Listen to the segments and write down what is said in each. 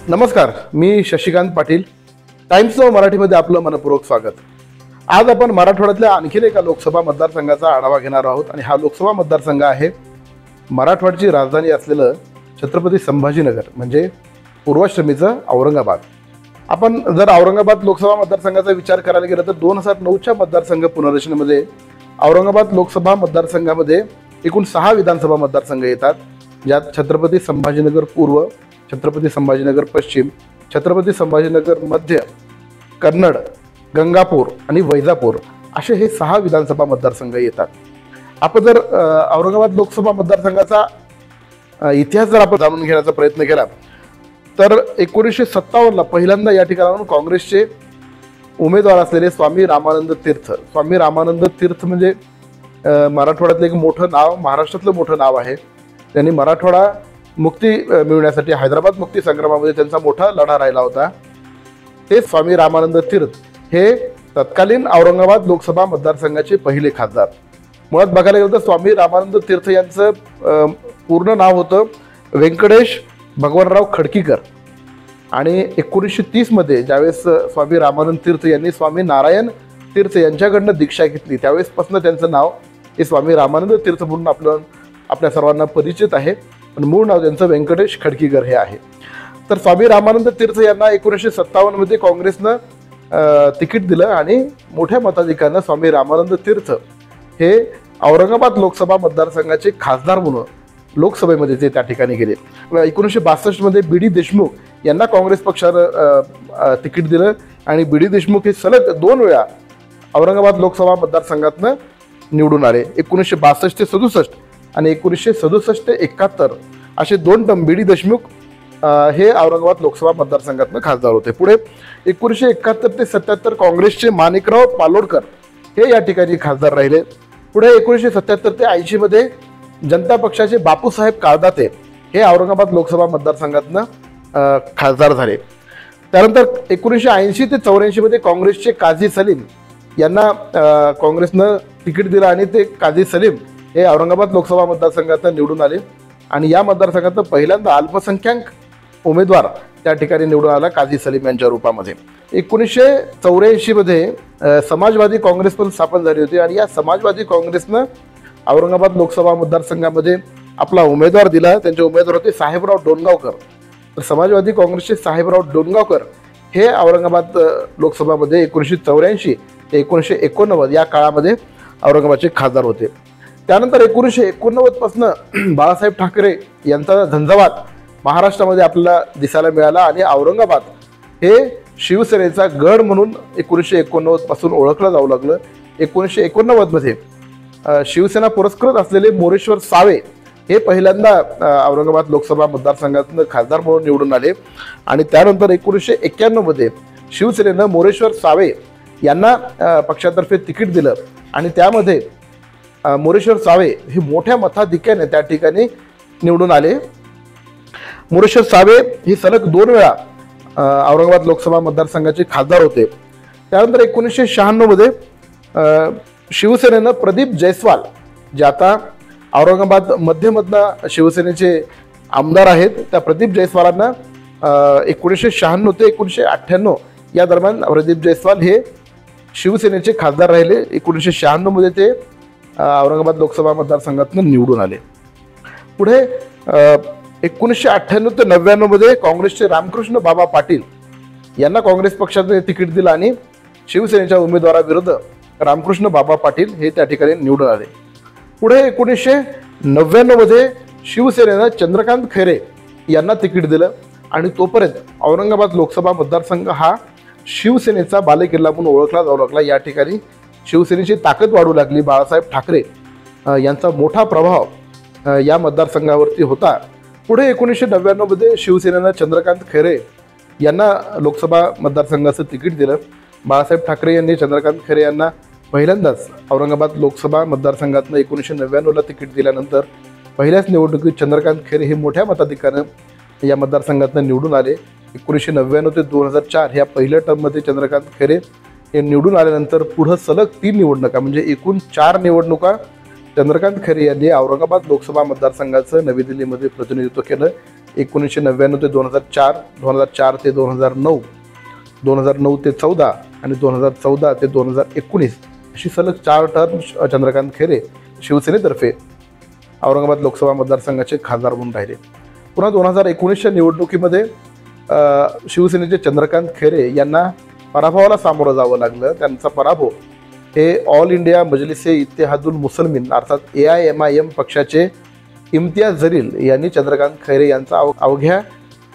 नमस्कार, मी Shashikant Patil. Times of मराठीमध्ये आपलं मनपूर्वक स्वागत. आज आपण मराठवाड्यातल्या आणखीन एका लोकसभा मतदारसंघाचा आढावा घेणार आहोत आणि हा लोकसभा मतदारसंघ आहे मराठवाड्याची राजधानी असलेलं छत्रपती संभाजीनगर म्हणजे पूर्वाश्रमीचं औरंगाबाद. आपण जर औरंगाबाद लोकसभा मतदारसंघाचा विचार करायला गेला तर 2009च्या मतदारसंघ पुनर्रचनेमध्ये औरंगाबाद लोकसभा मतदारसंघामध्ये एकूण 6 विधानसभा मतदारसंघ येतात, ज्यात छत्रपती संभाजीनगर पूर्व, छत्रपती संभाजीनगर पश्चिम, छत्रपती संभाजीनगर मध्य, कन्नड, गंगापूर आणि वैजापूर असे हे 6 विधानसभा मतदारसंघ येतात. आपण जर औरंगाबाद लोकसभा मतदारसंघाचा इतिहास जर आपण जाणून घेण्याचा प्रयत्न केला तर 1957ला पहिल्यांदा या ठिकाणाहून काँग्रेसचे उमेदवार असलेले स्वामी रामानंद तीर्थ म्हणजे मराठवाड्यातलं एक मोठं नाव, महाराष्ट्रातलं मोठं नाव आहे. त्यांनी मराठवाडा मुक्ती मिळवण्यासाठी हैदराबाद मुक्ती संग्रामामध्ये त्यांचा मोठा लढा राहिला होता. ते स्वामी रामानंद तीर्थ हे तत्कालीन औरंगाबाद लोकसभा मतदारसंघाचे पहिले खासदार. मुळात बघायला गेलं तर स्वामी रामानंद तीर्थ यांचं पूर्ण नाव होतं व्यंकटेश भगवानराव खडकीकर आणि 1930 मध्ये ज्यावेळेस स्वामी रामानंद तीर्थ यांनी स्वामी नारायण तीर्थ यांच्याकडनं दीक्षा घेतली त्यावेळेसपासून त्यांचं नाव हे स्वामी रामानंद तीर्थ म्हणून आपल्या सर्वांना परिचित आहे. पण मूळ नाव त्यांचं व्यंकटेश खडकीकर हे आहे. तर स्वामी रामानंद तीर्थ यांना 1957 मध्ये काँग्रेसनं तिकीट दिलं आणि मोठ्या मताधिक्यानं स्वामी रामानंद तीर्थ हे औरंगाबाद लोकसभा मतदारसंघाचे खासदार म्हणून लोकसभेमध्ये ते त्या ठिकाणी गेले. 1962 मध्ये बी.डी. देशमुख यांना काँग्रेस पक्षानं तिकीट दिलं आणि बी.डी. देशमुख हे सलग 2 वेळा औरंगाबाद लोकसभा मतदारसंघातनं निवडून आले. 1962 ते 67 आणि 1967 ते 71 असे 2 टर्म बी.डी. देशमुख हे औरंगाबाद लोकसभा मतदारसंघातनं खासदार होते. पुढे 1971 ते 77 काँग्रेसचे माणिकराव पालोडकर हे या ठिकाणी खासदार राहिले. पुढे 1977 ते 80 मध्ये जनता पक्षाचे बापूसाहेब काळदाते हे औरंगाबाद लोकसभा मतदारसंघातनं खासदार झाले. त्यानंतर 1980 ते 84 मध्ये काँग्रेसचे काझी सलीम यांना काँग्रेसनं तिकीट दिलं आणि ते काझी सलीम हे औरंगाबाद लोकसभा मतदारसंघातनं निवडून आले आणि या मतदारसंघातनं पहिल्यांदा अल्पसंख्याक उमेदवार त्या ठिकाणी निवडून आला काझी सलीम यांच्या रूपामध्ये. 1984 मध्ये समाजवादी काँग्रेस पण स्थापन झाली होती आणि या समाजवादी काँग्रेसनं औरंगाबाद लोकसभा मतदारसंघामध्ये आपला उमेदवार दिला. त्यांचे उमेदवार होते साहेबराव डोणगावकर. तर समाजवादी काँग्रेसचे साहेबराव डोणगावकर हे औरंगाबाद लोकसभामध्ये 1984 ते 1989 या काळामध्ये औरंगाबादचे खासदार होते. त्यानंतर 1989 पासून बाळासाहेब ठाकरे यांचा झंझावात महाराष्ट्रामध्ये आपल्याला दिसायला मिळाला आणि औरंगाबाद हे शिवसेनेचा गड म्हणून 1989 पासून ओळखलं जाऊ लागलं. 1989 मध्ये शिवसेना पुरस्कृत असलेले मोरेश्वर सावे हे पहिल्यांदा औरंगाबाद लोकसभा मतदारसंघातून खासदार म्हणून निवडून आले आणि त्यानंतर 1991 मध्ये शिवसेनेनं मोरेश्वर सावे यांना पक्षातर्फे तिकीट दिलं आणि त्यामध्ये मोरेश्वर सावे हे मोठ्या मताधिक्याने त्या ठिकाणी निवडून आले. मोरेश्वर सावे हे सलग 2 वेळा औरंगाबाद लोकसभा मतदारसंघाचे खासदार होते. त्यानंतर 1996 मध्ये शिवसेनेनं प्रदीप जयस्वाल जे आता औरंगाबाद मध्यमधनं शिवसेनेचे आमदार आहेत त्या प्रदीप जयस्वालांना 1996 ते 1998 या दरम्यान प्रदीप जयस्वाल हे शिवसेनेचे खासदार राहिले. 1996 मध्ये ते औरंगाबाद लोकसभा मतदारसंघातून निवडून आले. पुढे 1998 ते 99 मध्ये काँग्रेसचे रामकृष्ण बाबा पाटील यांना काँग्रेस पक्षाने तिकीट दिलं आणि शिवसेनेच्या उमेदवाराविरुद्ध रामकृष्ण बाबा पाटील हे त्या ठिकाणी निवडून आले. पुढे 1999 मध्ये शिवसेनेनं चंद्रकांत खैरे यांना तिकीट दिलं आणि तोपर्यंत औरंगाबाद लोकसभा मतदारसंघ हा शिवसेनेचा बालेकिल्ला म्हणून ओळखला जाऊ लागला. या ठिकाणी शिवसेनेची ताकद वाढू लागली. बाळासाहेब ठाकरे यांचा मोठा प्रभाव या मतदारसंघावरती होता. पुढे 1999 मध्ये शिवसेनेनं चंद्रकांत खैरे यांना लोकसभा मतदारसंघाचं तिकीट दिलं. बाळासाहेब ठाकरे यांनी चंद्रकांत खैरे यांना पहिल्यांदाच औरंगाबाद लोकसभा मतदारसंघातनं 1999ला तिकीट दिल्यानंतर पहिल्याच निवडणुकीत चंद्रकांत खैरे हे मोठ्या मताधिक्यानं या मतदारसंघातनं निवडून आले. 1999 ते 2004 ह्या पहिल्या टर्ममध्ये चंद्रकांत खैरे हे निवडून आल्यानंतर पुढं सलग 3 निवडणुका म्हणजे एकूण 4 निवडणुका चंद्रकांत खैरे यांनी औरंगाबाद लोकसभा मतदारसंघाचं नवी दिल्लीमध्ये प्रतिनिधित्व केलं. 1999 ते 2004, 2004 ते 2009, 2009 ते 14 आणि 2014 ते 2019 अशी सलग 4 टर्म चंद्रकांत खैरे शिवसेनेतर्फे औरंगाबाद लोकसभा मतदारसंघाचे खासदार म्हणून राहिले. पुन्हा 2019च्या निवडणुकीमध्ये शिवसेनेचे चंद्रकांत खैरे यांना पराभवाला सामोरं जावं लागलं. त्यांचा पराभव हे ऑल इंडिया मजलिसे इत्तेहादुल मुसलमीन अर्थात AIMIM पक्षाचे इम्तियाज जलील यांनी चंद्रकांत खैरे यांचा अवघ्या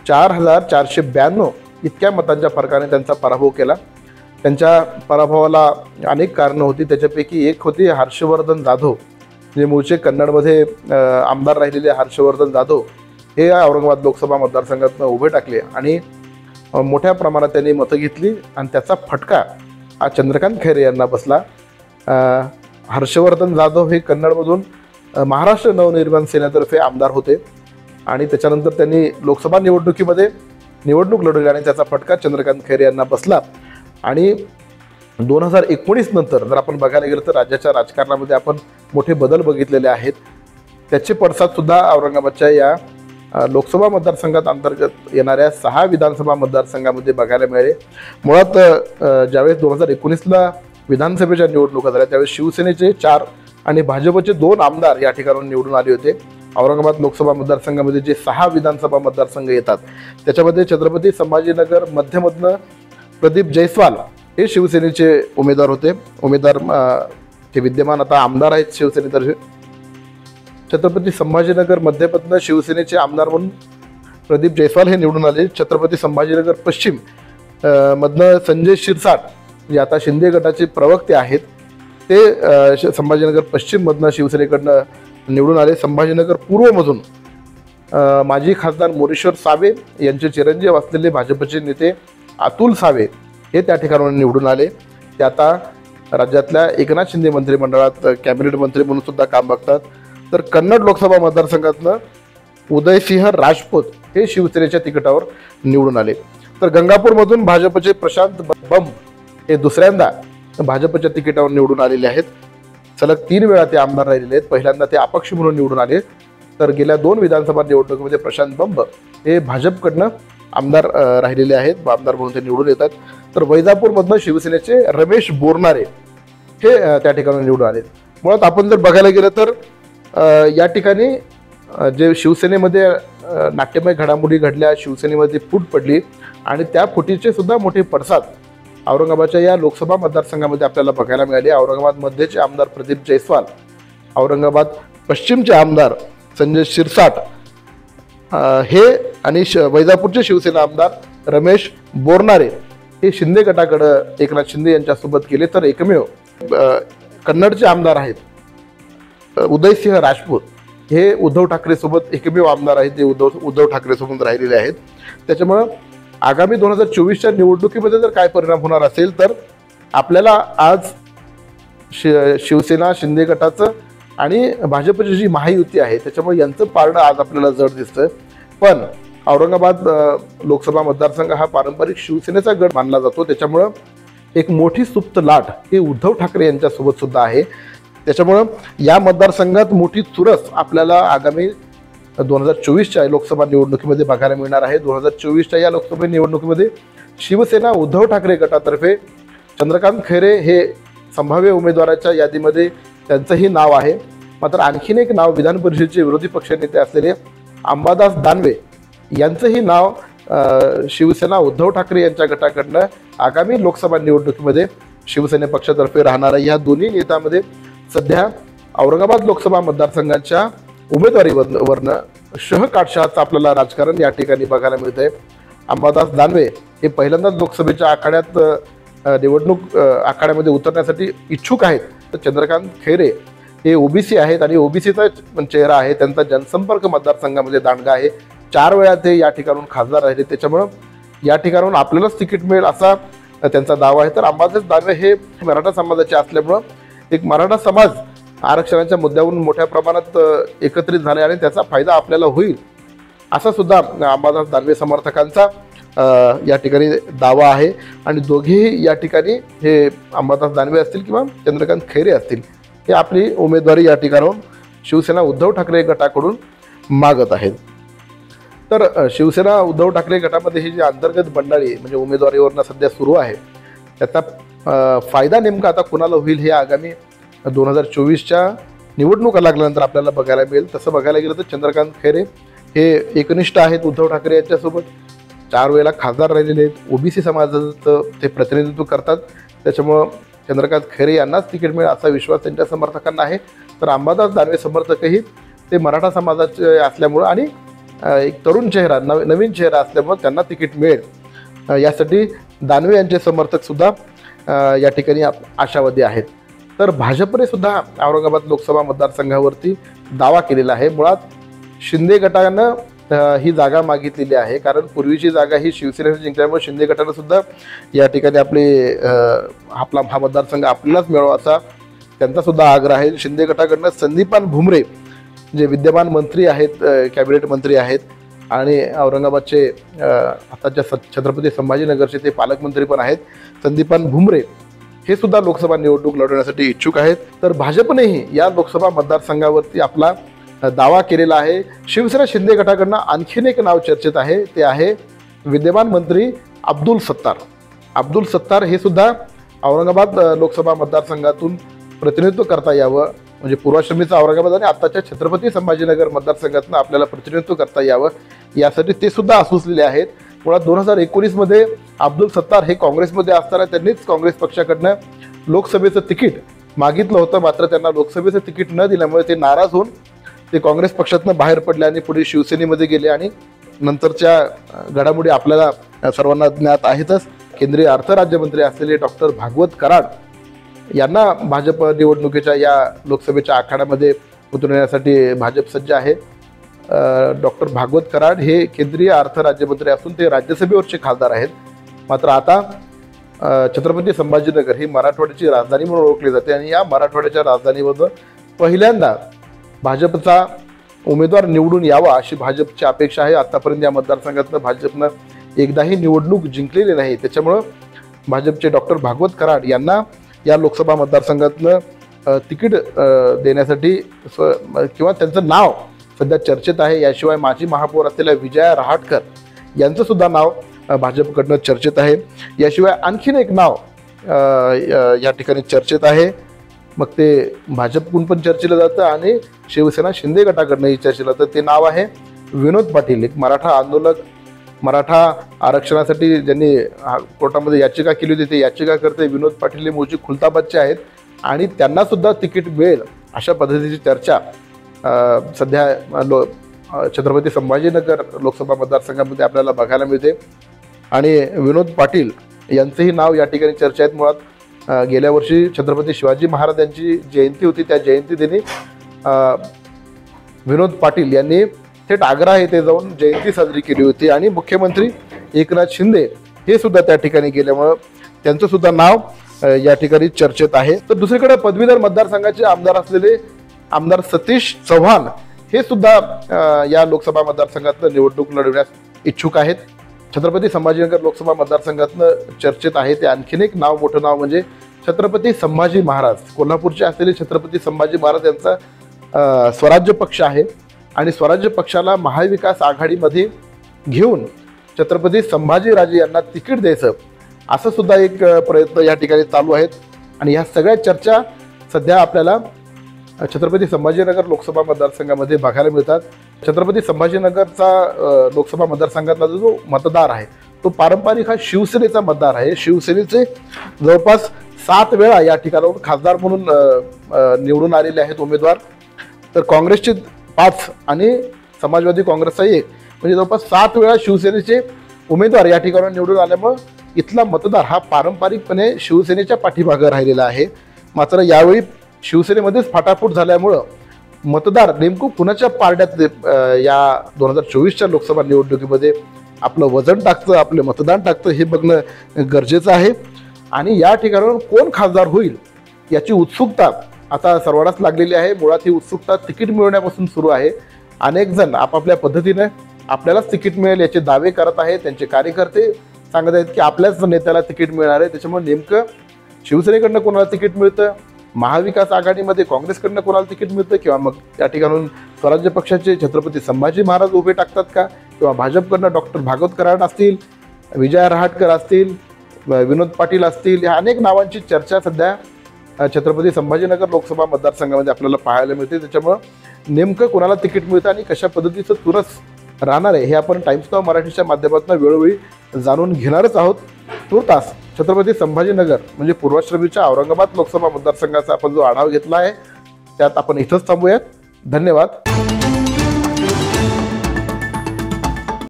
4,492 इतक्या मतांच्या फरकाने त्यांचा पराभव केला. त्यांच्या पराभवाला अनेक कारणं होती. त्याच्यापैकी एक होती हर्षवर्धन जाधव, जे मूळचे कन्नडमध्ये आमदार राहिलेले हर्षवर्धन जाधव हे औरंगाबाद लोकसभा मतदारसंघातून उभे टाकले आणि मोठ्या प्रमाणात त्यांनी मतं घेतली आणि त्याचा फटका हा चंद्रकांत खैरे यांना बसला. हर्षवर्धन जाधव हे कन्नडमधून महाराष्ट्र नवनिर्माण सेनेतर्फे आमदार होते आणि त्याच्यानंतर त्यांनी लोकसभा निवडणुकीमध्ये निवडणूक लढवली आणि त्याचा फटका चंद्रकांत खैरे यांना बसला. आणि 2019 नंतर जर आपण बघायला गेलं तर राज्याच्या राजकारणामध्ये आपण मोठे बदल बघितलेले आहेत. त्याचे पडसादसुद्धा औरंगाबादच्या या लोकसभा मतदारसंघात अंतर्गत येणाऱ्या 6 विधानसभा मतदारसंघामध्ये बघायला मिळाले. मुळात ज्यावेळेस 2019ला विधानसभेच्या निवडणुका झाल्या त्यावेळेस शिवसेनेचे 4 आणि भाजपचे 2 आमदार या ठिकाणाहून निवडून आले होते. औरंगाबाद लोकसभा मतदारसंघामध्ये जे 6 विधानसभा मतदारसंघ येतात त्याच्यामध्ये छत्रपती संभाजीनगर मध्यमधनं प्रदीप जयस्वाल हे शिवसेनेचे उमेदवार होते. उमेदवार ते विद्यमान आता आमदार आहेत शिवसेनेतर्फे. छत्रपती संभाजीनगर मध्यमधनं शिवसेनेचे आमदार म्हणून प्रदीप जयस्वाल हे निवडून आले. छत्रपती संभाजीनगर पश्चिम मधनं संजय शिरसाट जे आता शिंदे गटाचे प्रवक्ते आहेत ते संभाजीनगर पश्चिम मधनं शिवसेनेकडनं निवडून आले. संभाजीनगर पूर्वमधून माजी खासदार मोरेश्वर सावे यांचे चिरंजीव असलेले भाजपचे नेते अतुल सावे हे त्या ठिकाणाहून निवडून आले. ते आता राज्यातल्या एकनाथ शिंदे मंत्रिमंडळात कॅबिनेट मंत्री म्हणून सुद्धा काम बघतात. तर कन्नड लोकसभा मतदारसंघातनं उदयसिंह राजपूत हे शिवसेनेच्या तिकिटावर निवडून आले. तर गंगापूरमधून भाजपचे प्रशांत बंब हे दुसऱ्यांदा भाजपच्या तिकिटावर निवडून आलेले आहेत. सलग 3 वेळा ते आमदार राहिलेले आहेत. पहिल्यांदा ते अपक्ष म्हणून निवडून आले. तर गेल्या 2 विधानसभा निवडणुकीमध्ये प्रशांत बंब हे भाजपकडनं आमदार राहिलेले आहेत. आमदार म्हणून ते निवडून येतात. तर वैजापूरमधनं शिवसेनेचे रमेश बोरनारे हे त्या ठिकाणी निवडून आले. मुळात आपण जर बघायला गेलं तर या ठिकाणी जे शिवसेनेमध्ये नाट्यमय घडामोडी घडल्या, शिवसेनेमध्ये फूट पडली आणि त्या फुटीचे सुद्धा मोठे पडसाद औरंगाबादच्या या लोकसभा मतदारसंघामध्ये आपल्याला बघायला मिळाले. औरंगाबाद मध्येचे आमदार प्रदीप जयस्वाल, औरंगाबाद पश्चिमचे आमदार संजय शिरसाट हे आणि वैजापूरचे शिवसेना आमदार रमेश बोरनारे हे शिंदे गटाकडं एकनाथ शिंदे यांच्यासोबत गेले. तर एकमेव कन्नडचे आमदार आहेत उदयसिंह राजपूत हे उद्धव ठाकरे सोबत एकमेव आमदार आहेत ते उद्धव ठाकरे सोबत राहिलेले आहेत. त्याच्यामुळं आगामी 2024च्या निवडणुकीमध्ये जर काय परिणाम होणार असेल तर आपल्याला आज शिवसेना शिंदे गटाचं आणि भाजपची जी महायुती आहे त्याच्यामुळे यांचं पारडं आज आपल्याला जड दिसतंय. पण औरंगाबाद लोकसभा मतदारसंघ हा पारंपरिक शिवसेनेचा गड मानला जातो. त्याच्यामुळं एक मोठी सुप्त लाट हे उद्धव ठाकरे यांच्यासोबत सुद्धा आहे. त्याच्यामुळं या मतदारसंघात मोठी चुरस आपल्याला आगामी 2024च्या लोकसभा निवडणुकीमध्ये बघायला मिळणार आहे. 2024च्या या लोकसभा निवडणुकीमध्ये शिवसेना उद्धव ठाकरे गटातर्फे चंद्रकांत खैरे हे संभाव्य उमेदवाराच्या यादीमध्ये त्यांचंही नाव आहे. मात्र आणखीन एक नाव विधान परिषदेचे विरोधी पक्षनेते असलेले अंबादास दानवे यांचंही नाव शिवसेना उद्धव ठाकरे यांच्या गटाकडनं आगामी लोकसभा निवडणुकीमध्ये शिवसेने पक्षातर्फे राहणार आहे. या दोन्ही नेत्यामध्ये सध्या औरंगाबाद लोकसभा मतदारसंघाच्या उमेदवारीवरनं शहकाटशहाचं आपल्याला राजकारण या ठिकाणी बघायला मिळतंय. अंबादास दानवे हे पहिल्यांदाच लोकसभेच्या आखाड्यात निवडणूक आखाड्यामध्ये उतरण्यासाठी इच्छुक आहेत. तर चंद्रकांत खैरे हे ओबीसी आहेत आणि ओबीसीचा चेहरा आहे. त्यांचा जनसंपर्क मतदारसंघामध्ये दांडगा आहे. 4 वेळा ते या ठिकाणून खासदार राहिले. त्याच्यामुळं या ठिकाणून आपल्यालाच तिकीट मिळेल असा त्यांचा दावा आहे. तर अंबादास दानवे हे मराठा समाजाचे असल्यामुळं एक मराठा समाज आरक्षणाच्या मुद्द्यावरून मोठ्या प्रमाणात एकत्रित झाले आणि त्याचा फायदा आपल्याला होईल असा सुद्धा अंबादास दानवे समर्थकांचा या ठिकाणी दावा आहे. आणि दोघेही या ठिकाणी हे अंबादास दानवे असतील किंवा चंद्रकांत खैरे असतील हे आपली उमेदवारी या ठिकाणाहून शिवसेना उद्धव ठाकरे गटाकडून मागत आहेत. तर शिवसेना उद्धव ठाकरे गटामध्ये ही जी अंतर्गत बंडाळी म्हणजे उमेदवारीवरनं सध्या सुरू आहे, त्याचा फायदा नेमका आता कुणाला होईल हे आगामी 2024च्या निवडणुका लागल्यानंतर आपल्याला बघायला मिळेल. तसं बघायला गेलं तर चंद्रकांत खैरे हे एकनिष्ठ आहेत उद्धव ठाकरे यांच्यासोबत, 4 वेळेला खासदार राहिलेले आहेत, ओबीसी समाजाचं ते प्रतिनिधित्व करतात. त्याच्यामुळं चंद्रकांत खैरे यांनाच तिकीट मिळेल असा विश्वास त्यांच्या समर्थकांना आहे. तर अंबादास दानवे समर्थकही ते मराठा समाजाचे असल्यामुळं आणि एक तरुण चेहरा नवीन चेहरा असल्यामुळं त्यांना तिकीट मिळेल यासाठी दानवे यांचे समर्थक सुद्धा या ठिकाणी आशावादी आहेत. तर भाजपने सुद्धा औरंगाबाद लोकसभा मतदारसंघावरती दावा केलेला आहे. मुळात शिंदे गटानं ही जागा मागितलेली आहे, कारण पूर्वीची जागा ही शिवसेनेने जिंकल्यामुळे शिंदे गटानं सुद्धा या ठिकाणी आपला हा मतदारसंघ आपल्यालाच मिळावा असा त्यांचा सुद्धा आग्रह आहे. शिंदे गटाकडनं संदीपान भुमरे जे विद्यमान मंत्री आहेत, कॅबिनेट मंत्री आहेत आणि औरंगाबादचे आताच्या छत्रपती संभाजीनगरचे ते पालकमंत्री पण आहेत, संदीपान भुमरे हे सुद्धा लोकसभा निवडणूक लढवण्यासाठी इच्छुक आहेत. तर भाजपनेही या लोकसभा मतदारसंघावरती आपला दावा केलेला आहे. शिवसेना शिंदे गटाकडनं आणखीन एक नाव चर्चेत आहे, ते आहे विद्यमान मंत्री अब्दुल सत्तार. अब्दुल सत्तार हे सुद्धा औरंगाबाद लोकसभा मतदारसंघातून प्रतिनिधित्व करता यावं, म्हणजे पूर्वाश्रमीचा औरंगाबाद आणि आत्ताच्या छत्रपती संभाजीनगर मतदारसंघातून आपल्याला प्रतिनिधित्व करता यावं यासाठी ते सुद्धा असुसलेले आहेत. मुळात 2019मध्ये अब्दुल सत्तार हे काँग्रेसमध्ये असताना त्यांनीच काँग्रेस पक्षाकडनं लोकसभेचं तिकीट मागितलं होतं, मात्र त्यांना लोकसभेचं तिकीट न दिल्यामुळे ते नाराज होऊन ते काँग्रेस पक्षातनं बाहेर पडले आणि पुढे शिवसेनेमध्ये गेले आणि नंतरच्या घडामोडी आपल्याला सर्वांना ज्ञात आहेतच. केंद्रीय अर्थ राज्यमंत्री असलेले डॉक्टर भागवत कराड यांना भाजप निवडणुकीच्या या लोकसभेच्या आखाड्यामध्ये उतरण्यासाठी भाजप सज्ज आहे. डॉक्टर भागवत कराड हे केंद्रीय अर्थ राज्यमंत्री असून ते राज्यसभेवरचे खासदार आहेत. मात्र आता छत्रपती संभाजीनगर ही मराठवाड्याची राजधानी म्हणून ओळखली जाते आणि या मराठवाड्याच्या राजधानीवर पहिल्यांदा भाजपचा उमेदवार निवडून यावा अशी भाजपची अपेक्षा आहे. आतापर्यंत या मतदारसंघातनं भाजपनं एकदाही निवडणूक जिंकलेली नाही. त्याच्यामुळं भाजपचे डॉक्टर भागवत कराड यांना या लोकसभा मतदारसंघातनं तिकीट देण्यासाठी किंवा त्यांचं नाव सध्या चर्चेत आहे. याशिवाय माजी महापौर असलेल्या विजया रहाटकर यांचं सुद्धा नाव भाजपकडनं चर्चेत आहे. याशिवाय आणखीन एक नाव या ठिकाणी चर्चेत आहे, मग ते भाजपकडून पण चर्चेलं जातं आणि शिवसेना शिंदे गटाकडनंही चर्चेलं जातं. ते नाव आहे विनोद पाटील, एक मराठा आंदोलक, मराठा आरक्षणासाठी ज्यांनी कोर्टामध्ये याचिका केली होती. ते याचिकाकर्ते विनोद पाटील हे मूळचे खुलताबादचे आहेत आणि त्यांना सुद्धा तिकीट मिळेल अशा पद्धतीची चर्चा सध्या छत्रपती संभाजीनगर लोकसभा मतदारसंघामध्ये आपल्याला बघायला मिळते आणि विनोद पाटील यांचंही नाव या ठिकाणी चर्चेत. मुळात गेल्या वर्षी छत्रपती शिवाजी महाराज यांची जयंती होती, त्या जयंती दिनी विनोद पाटील यांनी थेट आग्रा येथे जाऊन जयंती साजरी केली होती आणि मुख्यमंत्री एकनाथ शिंदे हे सुद्धा त्या ठिकाणी गेल्यामुळं त्यांचं सुद्धा नाव या ठिकाणी चर्चेत आहे. तर दुसरीकडे पदवीधर मतदारसंघाचे आमदार असलेले आमदार सतीश चव्हाण हे सुद्धा या लोकसभा मतदारसंघातनं निवडणूक लढवण्यास इच्छुक आहेत. छत्रपती संभाजीनगर लोकसभा मतदारसंघातनं चर्चेत आहे ते आणखीन एक नाव, मोठं नाव म्हणजे छत्रपती संभाजी महाराज. कोल्हापूरचे असलेले छत्रपती संभाजी महाराज यांचा स्वराज्य पक्ष आहे आणि स्वराज्य पक्षाला महाविकास आघाडीमध्ये घेऊन छत्रपती संभाजीराजे यांना तिकीट द्यायचं असं सुद्धा एक प्रयत्न या ठिकाणी चालू आहेत. आणि ह्या सगळ्या चर्चा सध्या आपल्याला छत्रपती संभाजीनगर लोकसभा मतदारसंघामध्ये बघायला मिळतात. छत्रपती संभाजीनगरचा लोकसभा मतदारसंघातला जो मतदार आहे तो पारंपरिक हा शिवसेनेचा मतदार आहे. शिवसेनेचे जवळपास 7 वेळा या ठिकाणाहून खासदार म्हणून निवडून आलेले आहेत उमेदवार. तर काँग्रेसचे 5 आणि समाजवादी काँग्रेसचा 1, म्हणजे जवळपास 7 वेळा शिवसेनेचे उमेदवार या ठिकाणाहून निवडून आल्यामुळे इथला मतदार हा पारंपरिकपणे शिवसेनेच्या पाठीमागे राहिलेला आहे. मात्र यावेळी शिवसेनेमध्येच फाटाफूट झाल्यामुळं मतदार नेमकं कुणाच्या पारड्यात या 2024च्या लोकसभा निवडणुकीमध्ये आपलं वजन टाकतं, आपले मतदान टाकतं हे बघणं गरजेचं आहे. आणि या ठिकाणावर कोण खासदार होईल याची उत्सुकता आता सर्वांनाच लागलेली आहे. मुळात ही उत्सुकता तिकीट मिळवण्यापासून सुरू आहे. अनेक जण आपापल्या पद्धतीने आपल्यालाच तिकीट मिळेल याचे दावे करत आहेत. त्यांचे कार्यकर्ते सांगत आहेत की आपल्याच नेत्याला तिकीट मिळणार आहे. त्याच्यामुळे नेमकं शिवसेनेकडनं कोणाला तिकीट मिळतं, महाविकास आघाडीमध्ये काँग्रेसकडनं कोणाला तिकीट मिळतं किंवा मग त्या ठिकाणून स्वराज्य पक्षाचे छत्रपती संभाजी महाराज उभे टाकतात का, किंवा भाजपकडनं डॉक्टर भागवत कराड असतील, विजय रहाटकर असतील, विनोद पाटील असतील, या अनेक नावांची चर्चा सध्या छत्रपती संभाजीनगर लोकसभा मतदारसंघामध्ये आपल्याला पाहायला मिळते. त्याच्यामुळं नेमकं कोणाला तिकीट मिळतं आणि कशा पद्धतीचं चुरस राहणार आहे हे आपण टाइम्स नाव मराठीच्या माध्यमातून वेळोवेळी जाणून घेणारच आहोत. तुर्तास छत्रपती संभाजीनगर म्हणजे पूर्वाश्रमीच्या औरंगाबाद लोकसभा मतदारसंघाचा आपण जो आढावा घेतला आहे त्यात आपण इथंच थांबूयात. धन्यवाद.